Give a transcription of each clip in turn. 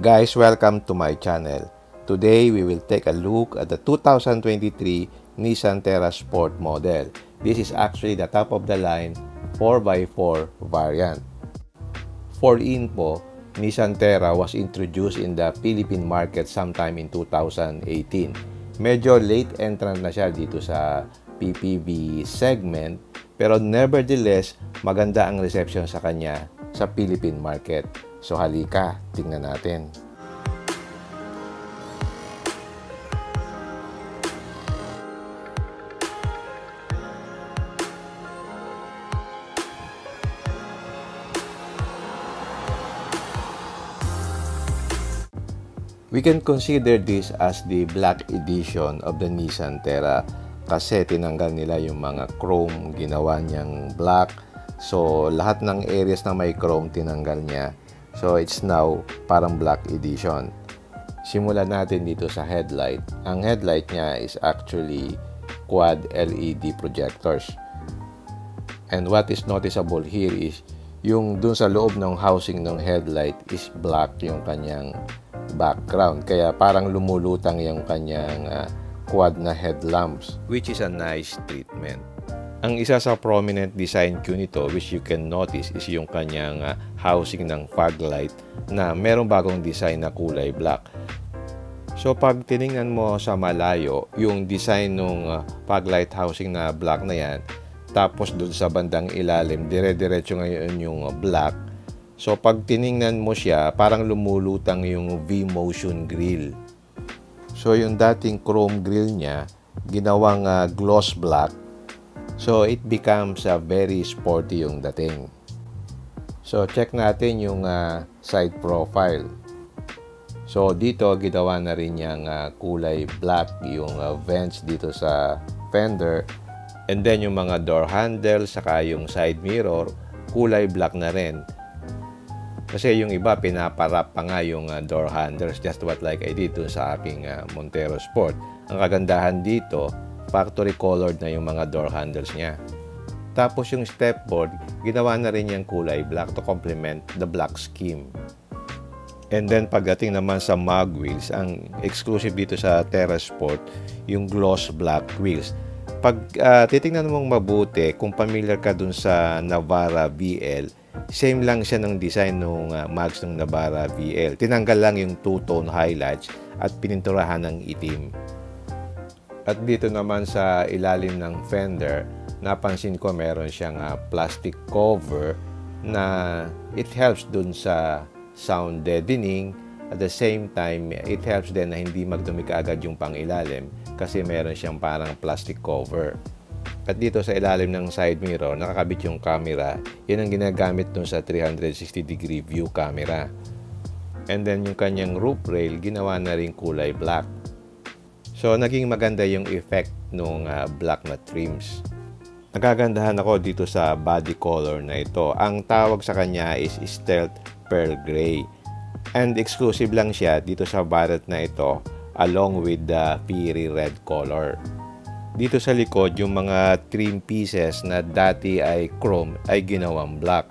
Guys, welcome to my channel. Today, we will take a look at the 2023 Nissan Terra Sport model. This is actually the top of the line 4x4 variant. For info, Nissan Terra was introduced in the Philippine market sometime in 2018. Medyo late entrant na siya dito sa PPV segment, pero nevertheless, maganda ang reception sa kanya sa Philippine market. So halika, tingnan natin. We can consider this as the black edition of the Nissan Terra kasi tinanggal nila yung mga chrome, ginawa niyang black. So lahat ng areas na may chrome tinanggal niya. So it's now parang black edition. Simulan natin dito sa headlight. Ang headlight niya is actually quad LED projectors. And what is noticeable here is yung dun sa loob ng housing ng headlight is black yung kanyang background. Kaya parang lumulutang yung kanyang quad na headlamps, which is a nice treatment. Ang isa sa prominent design cue nito, which you can notice, is yung kanyang housing ng fog light na merong bagong design na kulay black. So pag tiningnan mo sa malayo, yung design ng fog light housing na black na yan, tapos dun sa bandang ilalim, dire-diretso ngayon yung black. So pag tiningnan mo siya, parang lumulutang yung V-motion grill. So yung dating chrome grill niya, ginawang gloss black. So it becomes a very sporty yung dating. So check natin yung side profile. So dito ginawa na rin yung kulay black yung vents dito sa fender. And then yung mga door handle saka yung side mirror kulay black na rin. Kasi yung iba pinaparap pa nga yung door handles, just what like I did dun sa aking Montero Sport. Ang kagandahan dito, factory colored na yung mga door handles niya. Tapos yung stepboard, ginawa na rin yung kulay black to complement the black scheme. And then pagdating naman sa mag wheels, ang exclusive dito sa Terra Sport, yung gloss black wheels. Pag titingnan mong mabuti, kung familiar ka dun sa Navara VL, same lang siya ng design ng mags ng Navara VL. Tinanggal lang yung two-tone highlights at pininturahan ng itim. At dito naman sa ilalim ng fender, napansin ko meron siyang plastic cover na it helps dun sa sound deadening. At the same time, it helps din na hindi magdumi kaagad yung pangilalim kasi meron siyang parang plastic cover. At dito sa ilalim ng side mirror, nakakabit yung camera. Yan ang ginagamit dun sa 360-degree view camera. And then yung kanyang roof rail, ginawa na rin kulay black. So, naging maganda yung effect ng black na trims. Nagagandahan ako dito sa body color na ito. Ang tawag sa kanya is Stealth Pearl Gray. And exclusive lang siya dito sa variant na ito along with the Fiery Red color. Dito sa likod, yung mga trim pieces na dati ay chrome ay ginawang black.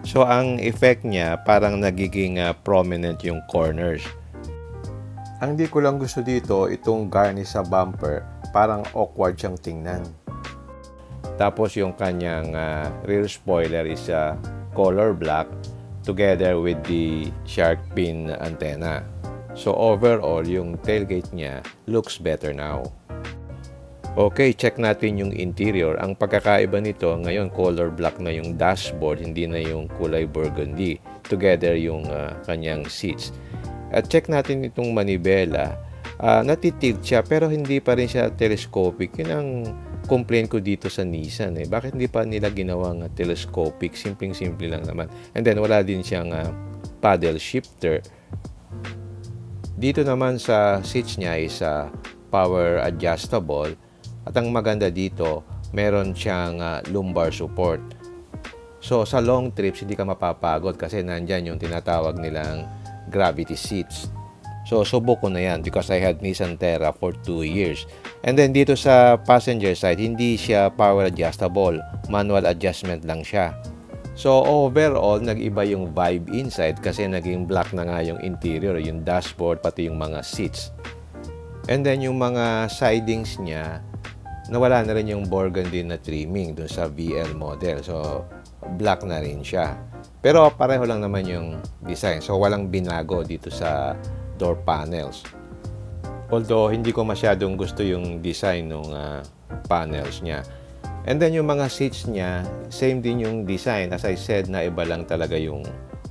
So, ang effect niya parang nagiging prominent yung corners. Ang di ko lang gusto dito, itong garnish sa bumper, parang awkward siyang tingnan. Tapos yung kanyang rear spoiler is color black together with the shark fin antenna. So overall, yung tailgate niya looks better now. Okay, check natin yung interior. Ang pagkakaiba nito, ngayon color black na yung dashboard, hindi na yung kulay burgundy. Together yung kanyang seats. At check natin itong manibela. Natitilt siya pero hindi pa rin siya telescopic. Yun ang complaint ko dito sa Nissan. Bakit hindi pa nila ginawang telescopic? Simpleng-simple lang naman. And then wala din siyang paddle shifter. Dito naman sa seats niya is power adjustable. At ang maganda dito, meron siyang lumbar support. So sa long trips, hindi ka mapapagod kasi nandyan yung tinatawag nilang gravity seats. So, subok ko na yan because I had Nissan Terra for 2 years. And then, dito sa passenger side, hindi siya power adjustable. Manual adjustment lang siya. So overall, nag-iba yung vibe inside kasi naging black na nga yung interior, yung dashboard, pati yung mga seats. And then yung mga sidings niya, nawala na rin yung burgundy na trimming dun sa VL model. So black na rin siya. Pero pareho lang naman yung design. So walang binago dito sa door panels. Although hindi ko masyadong gusto yung design ng panels niya. And then yung mga seats niya, same din yung design. As I said, na iba lang talaga yung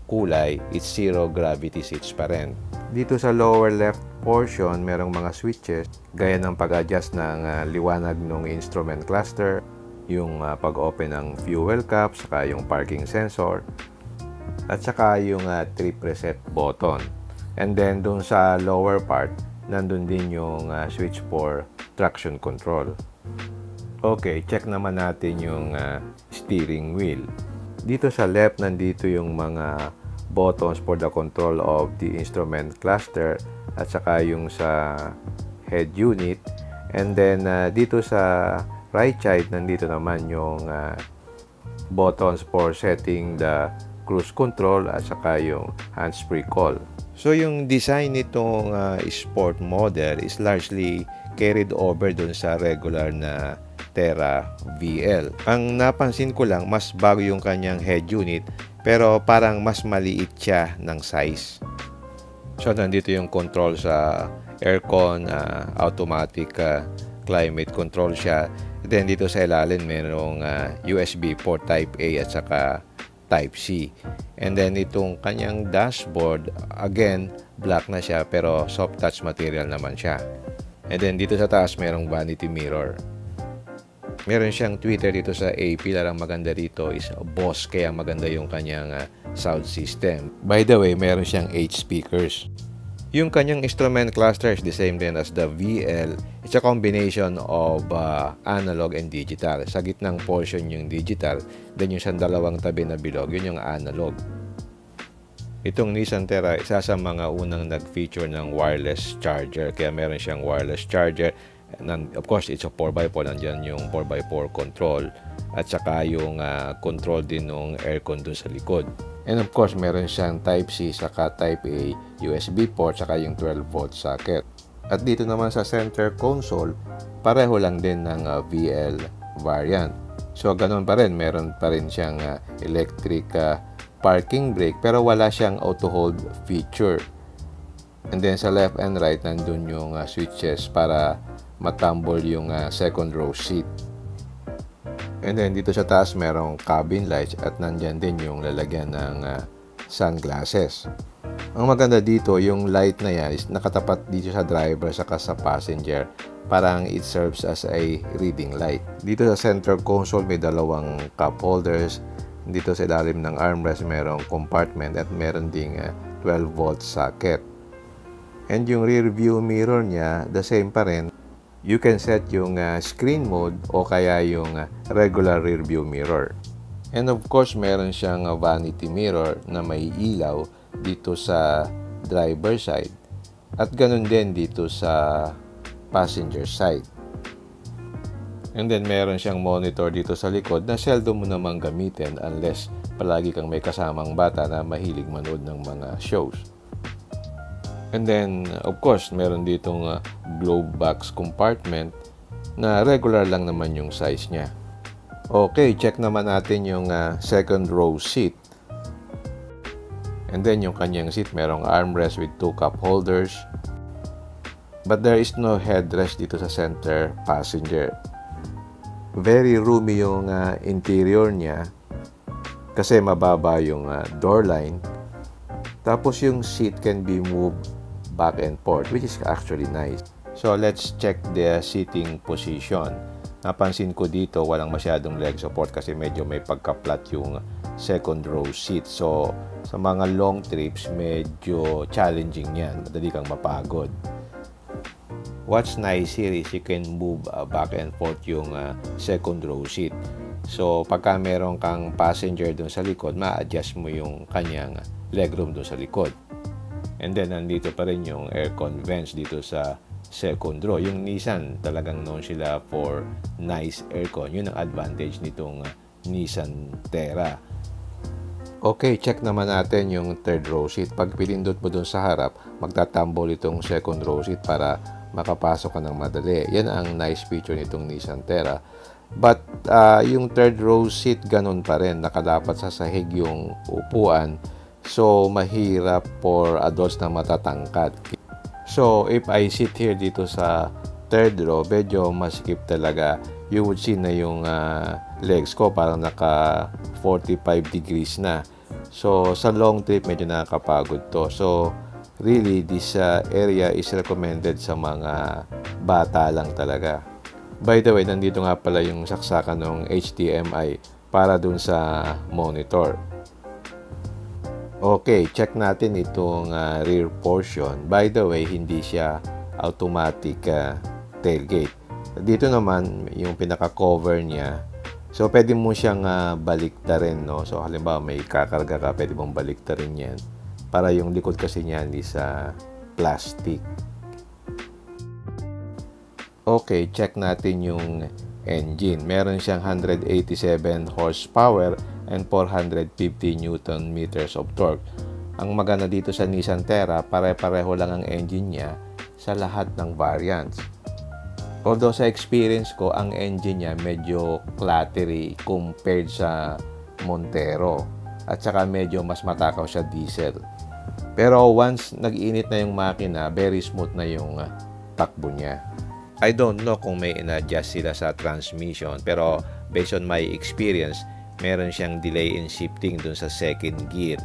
kulay. It's zero gravity seats pa rin. Dito sa lower left portion, merong mga switches. Gaya ng pag-adjust ng liwanag ng instrument cluster, yung pag-open ng fuel cap, saka yung parking sensor, at saka yung trip reset button. And then dun sa lower part, nandun din yung switch for traction control. Okay, check naman natin yung steering wheel. Dito sa left, nandito yung mga buttons for the control of the instrument cluster at saka yung sa head unit. And then dito sa right side, nandito naman yung buttons for setting the cruise control at saka yung hands-free call. So yung design nitong sport model is largely carried over dun sa regular na Terra VL. Ang napansin ko lang, mas bago yung kanyang head unit pero parang mas maliit siya ng size. So nandito yung control sa aircon, automatic climate control siya. Then dito sa ilalim merong USB port Type A at saka Type C. And then itong kanyang dashboard, again, black na siya pero soft touch material naman siya. And then dito sa taas merong vanity mirror. Meron siyang tweeter dito sa AP. Larang maganda dito is Boss, kaya maganda yung kanyang sound system. By the way, meron siyang 8 speakers. Yung kanyang instrument cluster is the same din as the VL. It's a combination of analog and digital. Sa gitnang portion yung digital, then yung sa dalawang tabi na bilog, yun yung analog. Itong Nissan Terra, isa sa mga unang nag-feature ng wireless charger. Kaya meron siyang wireless charger. And of course, it's a 4x4. Nandyan yung 4x4 control. At saka yung control din ng aircon dun sa likod. And of course, meron siyang Type C, saka Type A USB port, saka yung 12-volt socket. At dito naman sa center console, pareho lang din ng VL variant. So, ganun pa rin. Meron pa rin siyang electric parking brake, pero wala siyang auto-hold feature. And then sa left and right, nandun yung switches para matambol yung second row seat. And then dito sa taas merong cabin lights at nandyan din yung lalagyan ng sunglasses. Ang maganda dito, yung light na yan is nakatapat dito sa driver saka sa passenger. Parang it serves as a reading light. Dito sa center console may dalawang cup holders. Dito sa ilalim ng armrest merong compartment at meron ding 12-volt socket. And yung rear view mirror niya, the same pa rin. You can set yung screen mode o kaya yung regular rear view mirror. And of course, meron siyang vanity mirror na may ilaw dito sa driver side at ganun din dito sa passenger side. And then meron siyang monitor dito sa likod na seldom mo namang gamitin unless palagi kang may kasamang bata na mahilig manood ng mga shows. And then, of course, meron ditong glove box compartment na regular lang naman yung size niya. Okay, check naman natin yung second row seat. And then, yung kanyang seat, merong armrest with 2 cup holders. But there is no headrest dito sa center passenger. Very roomy yung interior niya kasi mababa yung door line. Tapos yung seat can be moved back and forth, which is actually nice. So let's check the seating position. Napansin ko dito walang masyadong leg support kasi medyo may pagka-flat yung second row seat. So sa mga long trips medyo challenging yan. Madali kang mapagod. What's nice here is you can move back and forth yung second row seat. So pagka meron kang passenger dun sa likod, ma-adjust mo yung kanyang legroom dun sa likod. And then, nandito pa rin yung aircon vents dito sa second row. Yung Nissan, talagang known sila for nice aircon. Yun ang advantage nitong Nissan Terra. Okay, check naman natin yung third row seat. Pag pinindot mo dun sa harap, magtatambol itong second row seat para makapasok ka ng madali. Yan ang nice feature nitong Nissan Terra. But yung third row seat ganun pa rin. Nakadapat sa sahig yung upuan. So, mahirap for adults na matatangkad. So, if I sit here dito sa third row, medyo masikip talaga. You would see na yung legs ko parang naka 45 degrees na. So, sa long trip, medyo nakakapagod to. So, really, this area is recommended sa mga bata lang talaga. By the way, nandito nga pala yung saksakan ng HDMI para dun sa monitor. Okay, check natin itong rear portion. By the way, hindi siya automatic tailgate. Dito naman, yung pinaka-cover niya. So, pwede mo siyang baliktarin, no? So, halimbawa, may kakarga ka, pwede mong baliktarin yan. Para yung likod kasi niyan is plastic. Okay, check natin yung engine. Meron siyang 187 horsepower and 450 Newton meters of torque. Ang maganda dito sa Nissan Terra, pare-pareho lang ang engine niya sa lahat ng variants. Although sa experience ko, ang engine niya medyo clattery compared sa Montero. At saka medyo mas matakaw sa diesel. Pero once nag-init na yung makina, very smooth na yung takbo niya. I don't know kung may in-adjust sila sa transmission, pero based on my experience, meron siyang delay in shifting dun sa second gear.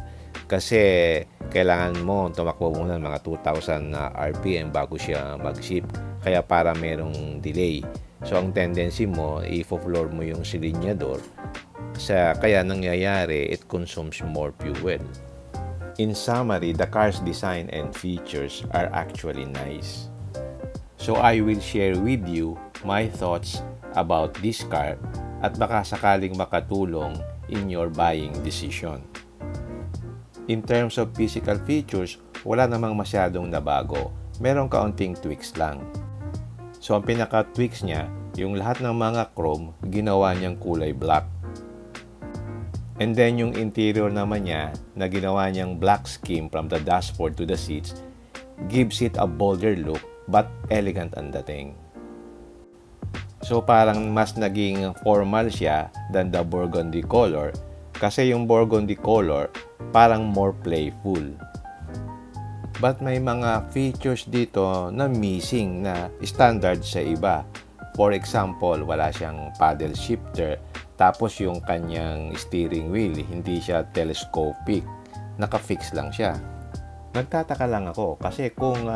Kasi kailangan mo tumakbo muna mga 2,000 RPM bago siya mag-shift. Kaya para merong delay. So, ang tendency mo, i-floor mo yung silinyador. Kaya nangyayari, it consumes more fuel. In summary, the car's design and features are actually nice. So, I will share with you my thoughts about this car at baka sakaling makatulong in your buying decision. In terms of physical features, wala namang masyadong nabago. Merong kaunting tweaks lang. So, ang pinaka-tweaks niya, yung lahat ng mga chrome, ginawa niyang kulay black. And then, yung interior naman niya, na ginawa niyang black scheme from the dashboard to the seats, gives it a bolder look, but elegant ang dating. So, parang mas naging formal siya than the burgundy color, kasi yung burgundy color, parang more playful. But may mga features dito na missing na standard sa iba. For example, wala siyang paddle shifter, tapos yung kanyang steering wheel, hindi siya telescopic, naka-fix lang siya. Nagtataka lang ako kasi kung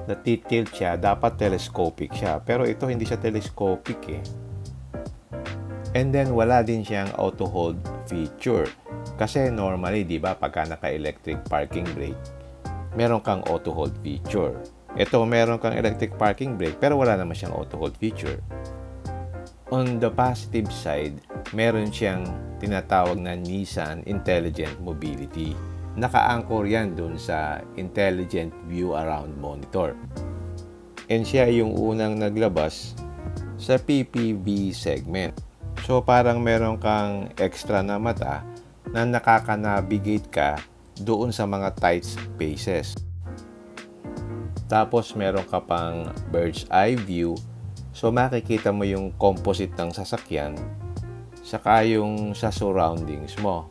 na-tilt siya, dapat telescopic siya. Pero ito hindi siya telescopic eh. And then wala din siyang auto hold feature. Kasi normally, di ba, pagka naka-electric parking brake, meron kang auto hold feature. Ito, meron kang electric parking brake pero wala naman siyang auto hold feature. On the positive side, meron siyang tinatawag na Nissan Intelligent Mobility. Naka-anchor yan dun sa Intelligent View Around Monitor. And siya yung unang naglabas sa PPV segment. So parang meron kang extra na mata na nakaka-navigate ka doon sa mga tight spaces. Tapos meron ka pang bird's eye view. So makikita mo yung composite ng sasakyan saka yung sa surroundings mo.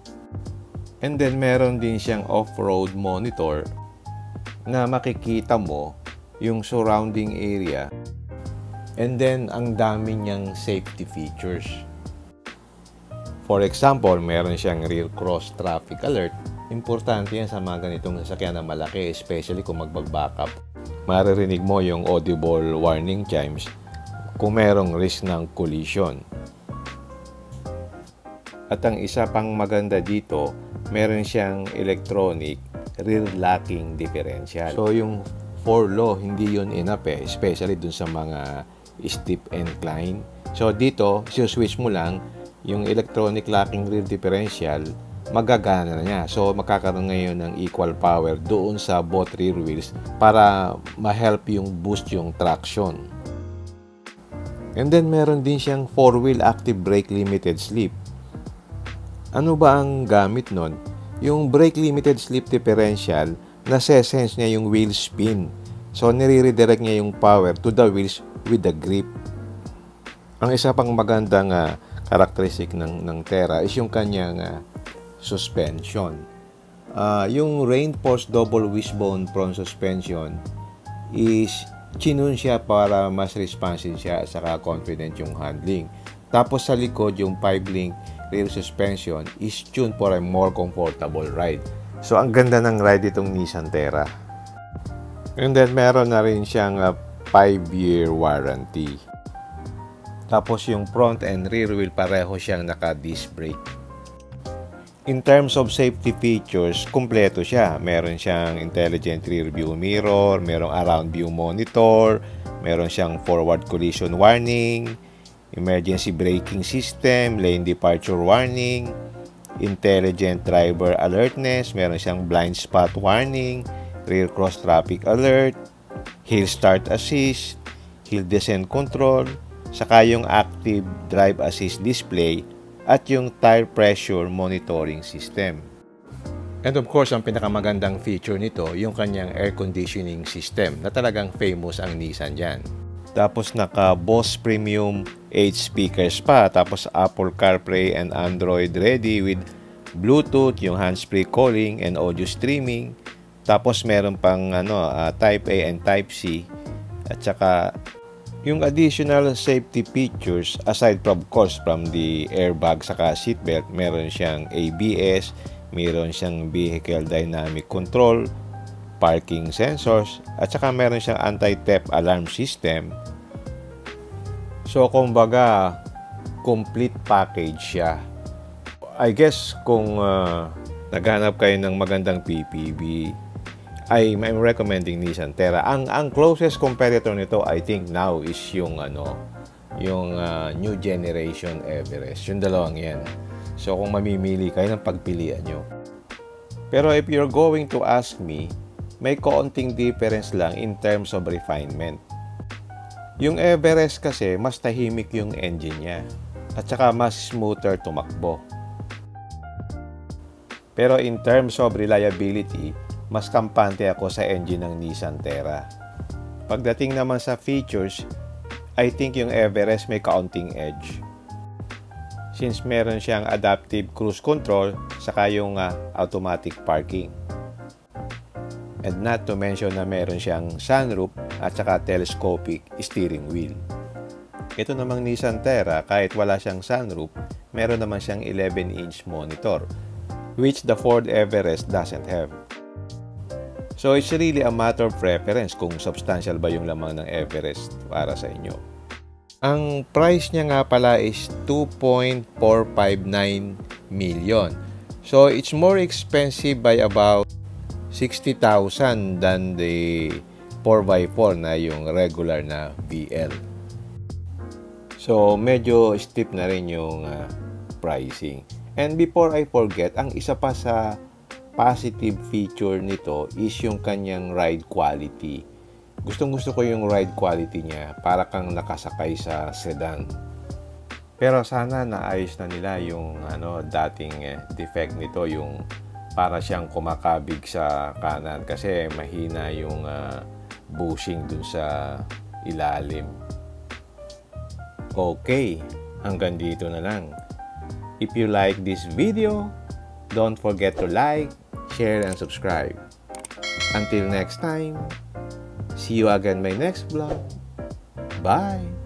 And then, meron din siyang off-road monitor na makikita mo yung surrounding area. And then, ang dami niyang safety features. For example, meron siyang rear cross traffic alert. Importante yan sa mga ganitong sasakyan na malaki, especially kung mag-backup. Maririnig mo yung audible warning chimes kung merong risk ng collision. At ang isa pang maganda dito, meron siyang electronic rear locking differential. So, yung 4-low, hindi yun enough eh, especially dun sa mga steep incline. So, dito, switch mo lang yung electronic locking rear differential, magagana na niya. So, magkakaroon ngayon ng equal power doon sa both rear wheels para ma-help yung boost yung traction. And then, meron din siyang 4-wheel active brake limited slip. Ano ba ang gamit nun? Yung brake limited slip differential, nase-sense niya yung wheel spin. So, nire-redirect niya yung power to the wheels with the grip. Ang isa pang magandang characteristic ng Terra is yung kanyang suspension. Yung reinforced double wishbone front suspension is chinun siya para mas responsive siya at saka confident yung handling. Tapos sa likod, yung 5-link rear suspension is tuned for a more comfortable ride. So, ang ganda ng ride itong Nissan Terra. And then, meron na rin siyang 5-year warranty. Tapos, yung front and rear wheel pareho siyang naka-disc brake. In terms of safety features, kumpleto siya. Meron siyang intelligent rear view mirror, merong around view monitor, meron siyang forward collision warning, emergency braking system, lane departure warning, intelligent driver alertness, meron siyang blind spot warning, rear cross traffic alert, hill start assist, hill descent control, saka yung active drive assist display at yung tire pressure monitoring system. And of course, ang pinakamagandang feature nito, yung kanyang air conditioning system na talagang famous ang Nissan dyan. Tapos naka Bose Premium 8 speakers pa. Tapos Apple CarPlay and Android ready with Bluetooth, yung hands-free calling and audio streaming. Tapos meron pang Type A and Type C. At saka yung additional safety features aside from course from the airbag saka seatbelt, meron siyang ABS, meron siyang vehicle dynamic control, parking sensors, at saka meron siyang anti-theft alarm system. So, kumbaga, complete package siya. I guess kung naghanap kayo ng magandang PPV, I'm recommending Nissan Terra. Ang closest competitor nito, I think now is yung new generation Everest. Yung dalawang yan. So, kung mamimili kayo ng pagpilian nyo. Pero if you're going to ask me, may kaunting difference lang in terms of refinement. Yung Everest kasi, mas tahimik yung engine niya. At saka mas smoother tumakbo. Pero in terms of reliability, mas kampante ako sa engine ng Nissan Terra. Pagdating naman sa features, I think yung Everest may kaunting edge. Since meron siyang adaptive cruise control, saka yung automatic parking. And not to mention na meron siyang sunroof at saka telescopic steering wheel. Ito namang Nissan Terra, kahit wala siyang sunroof, meron naman siyang 11-inch monitor, which the Ford Everest doesn't have. So it's really a matter of preference kung substantial ba yung lamang ng Everest para sa inyo. Ang price niya nga pala is 2.459 million. So it's more expensive by about 60,000 than the 4x4 na yung regular na VL. So, medyo steep na rin yung pricing. And before I forget, ang isa pa sa positive feature nito is yung kanyang ride quality. Gustong-gusto ko yung ride quality niya, para kang nakasakay sa sedan. Pero sana naayos na nila yung dating defect nito, yung para siyang kumakabig sa kanan kasi mahina yung bushing dun sa ilalim. Okay, hanggang dito na lang. If you like this video, don't forget to like, share, and subscribe. Until next time, see you again in my next vlog. Bye!